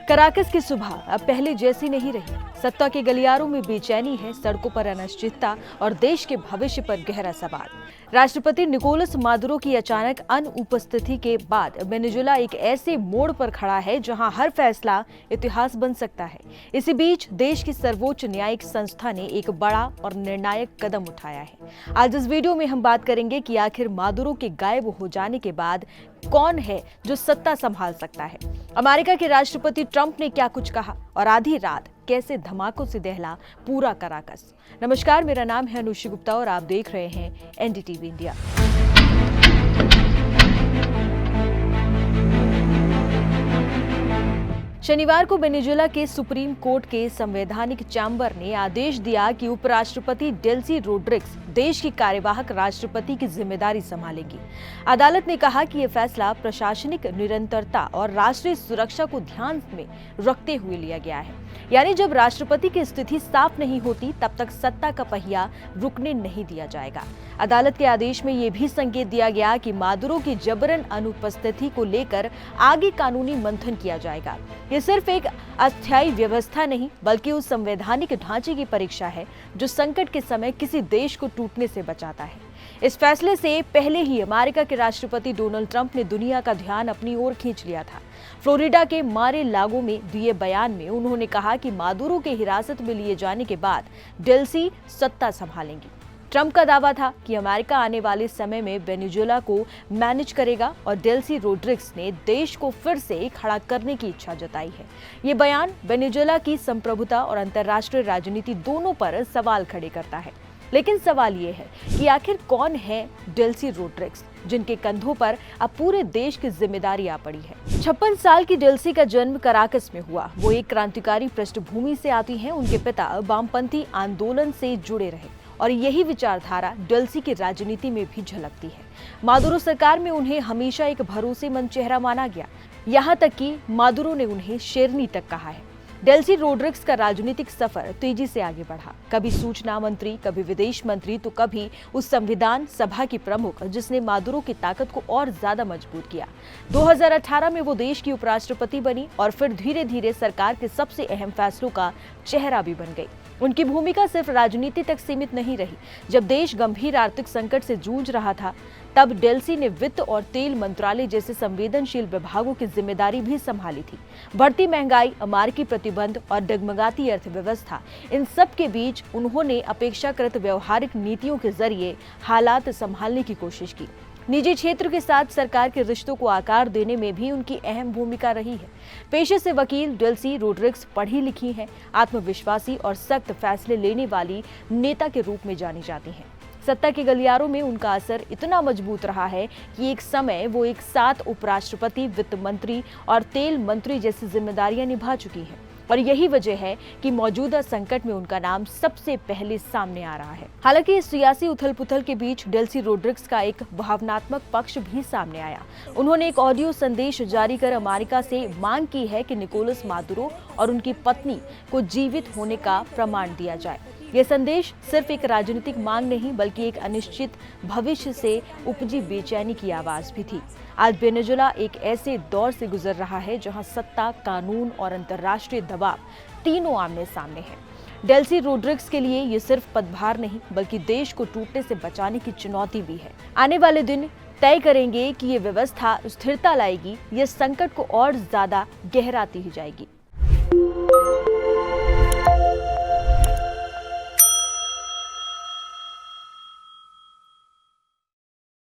Caracas की सुबह अब पहले जैसी नहीं रही। सत्ता के गलियारों में बेचैनी है, सड़कों पर अनिश्चितता और देश के भविष्य पर गहरा सवाल। राष्ट्रपति निकोलस मादुरो की अचानक अनुपस्थिति के बाद वेनेजुएला एक ऐसे मोड़ पर खड़ा है जहां हर फैसला इतिहास बन सकता है। इसी बीच देश की सर्वोच्च न्यायिक संस्था ने एक बड़ा और निर्णायक कदम उठाया है। आज इस वीडियो में हम बात करेंगे कि आखिर मादुरो के गायब हो जाने के बाद कौन है जो सत्ता संभाल सकता है। अमेरिका के राष्ट्रपति ट्रंप ने क्या कुछ कहा और आधी रात कैसे धमाकों से दहला पूरा कराकस। नमस्कार, मेरा नाम है अनुषी गुप्ता और आप देख रहे हैं एनडीटीवी इंडिया। शनिवार को वेनेजुएला के सुप्रीम कोर्ट के संवैधानिक चैम्बर ने आदेश दिया कि उपराष्ट्रपति डेल्सी रोड्रिग्स देश की कार्यवाहक राष्ट्रपति की जिम्मेदारी संभालेंगी। अदालत ने कहा कि यह फैसला प्रशासनिक निरंतरता और राष्ट्रीय सुरक्षा को ध्यान में रखते हुए लिया गया है। यानी जब राष्ट्रपति की स्थिति साफ नहीं होती तब तक सत्ता का पहिया रुकने नहीं दिया जाएगा। अदालत के आदेश में यह भी संकेत दिया गया कि मादुरो की जबरन अनुपस्थिति को लेकर आगे कानूनी मंथन किया जाएगा। ये सिर्फ एक अस्थायी व्यवस्था नहीं बल्कि उस संवैधानिक ढांचे की परीक्षा है जो संकट के समय किसी देश को टूटने से बचाता है। इस फैसले से पहले ही अमेरिका के राष्ट्रपति डोनाल्ड ट्रंप ने दुनिया का ध्यान अपनी ओर खींच लिया था। फ्लोरिडा के मार-ए-लागो में दिए बयान में उन्होंने कहा कि मादुरो के हिरासत में लिए जाने के बाद डेल्सी सत्ता संभालेंगी। ट्रंप का दावा था कि अमेरिका आने वाले समय में वेनेजुएला को मैनेज करेगा और डेल्सी रोड्रिग्स ने देश को फिर से खड़ा करने की इच्छा जताई है। ये बयान वेनेजुएला की संप्रभुता और अंतर्राष्ट्रीय राजनीति दोनों पर सवाल खड़े करता है। लेकिन सवाल ये है कि आखिर कौन है डेल्सी रोड्रिग्स जिनके कंधों पर अब पूरे देश की जिम्मेदारी आ पड़ी है। 56 साल की डेल्सी का जन्म कराकस में हुआ। वो एक क्रांतिकारी पृष्ठभूमि से आती हैं। उनके पिता वामपंथी आंदोलन से जुड़े रहे और यही विचारधारा डेल्सी की राजनीति में भी झलकती है। मादुरो सरकार में उन्हें हमेशा एक भरोसेमंद चेहरा माना गया, यहाँ तक कि मादुरो ने उन्हें शेरनी तक कहा है। डेल्सी रोड्रिग्स का राजनीतिक सफर तेजी से आगे बढ़ा। कभी सूचना मंत्री, कभी विदेश मंत्री, तो कभी उस संविधान सभा की प्रमुख जिसने मादुरो की ताकत को और ज्यादा मजबूत किया। 2018 में वो देश की उपराष्ट्रपति बनी और फिर धीरे धीरे सरकार के सबसे अहम फैसलों का चेहरा भी बन गई। उनकी भूमिका सिर्फ राजनीति तक सीमित नहीं रही। जब देश गंभीर आर्थिक संकट से जूझ रहा था तब डेल्सी ने वित्त और तेल मंत्रालय जैसे संवेदनशील विभागों की जिम्मेदारी भी संभाली थी। बढ़ती महंगाई, अमेरिकी प्रतिबंध और डगमगाती अर्थव्यवस्था, इन सब के बीच उन्होंने अपेक्षाकृत व्यवहारिक नीतियों के जरिए हालात संभालने की कोशिश की। निजी क्षेत्र के साथ सरकार के रिश्तों को आकार देने में भी उनकी अहम भूमिका रही है। पेशे से वकील, डेल्सी रोड्रिग्स पढ़ी लिखी हैं, आत्मविश्वासी और सख्त फैसले लेने वाली नेता के रूप में जानी जाती हैं। सत्ता के गलियारों में उनका असर इतना मजबूत रहा है कि एक समय वो एक साथ उपराष्ट्रपति, वित्त मंत्री और तेल मंत्री जैसी जिम्मेदारियां निभा चुकी हैं। और यही वजह है कि मौजूदा संकट में उनका नाम सबसे पहले सामने आ रहा है। हालांकि इस सियासी उथल-पुथल के बीच डेल्सी रोड्रिग्स का एक भावनात्मक पक्ष भी सामने आया। उन्होंने एक ऑडियो संदेश जारी कर अमेरिका से मांग की है कि निकोलस मादुरो और उनकी पत्नी को जीवित होने का प्रमाण दिया जाए। यह संदेश सिर्फ एक राजनीतिक मांग नहीं बल्कि एक अनिश्चित भविष्य से उपजी बेचैनी की आवाज भी थी। आज वेनेजुएला एक ऐसे दौर से गुजर रहा है जहां सत्ता, कानून और अंतर्राष्ट्रीय दबाव तीनों आमने सामने हैं। डेल्सी रोड्रिग्स के लिए ये सिर्फ पदभार नहीं बल्कि देश को टूटने से बचाने की चुनौती भी है। आने वाले दिन तय करेंगे कि ये व्यवस्था स्थिरता लाएगी या संकट को और ज्यादा गहराती ही जाएगी।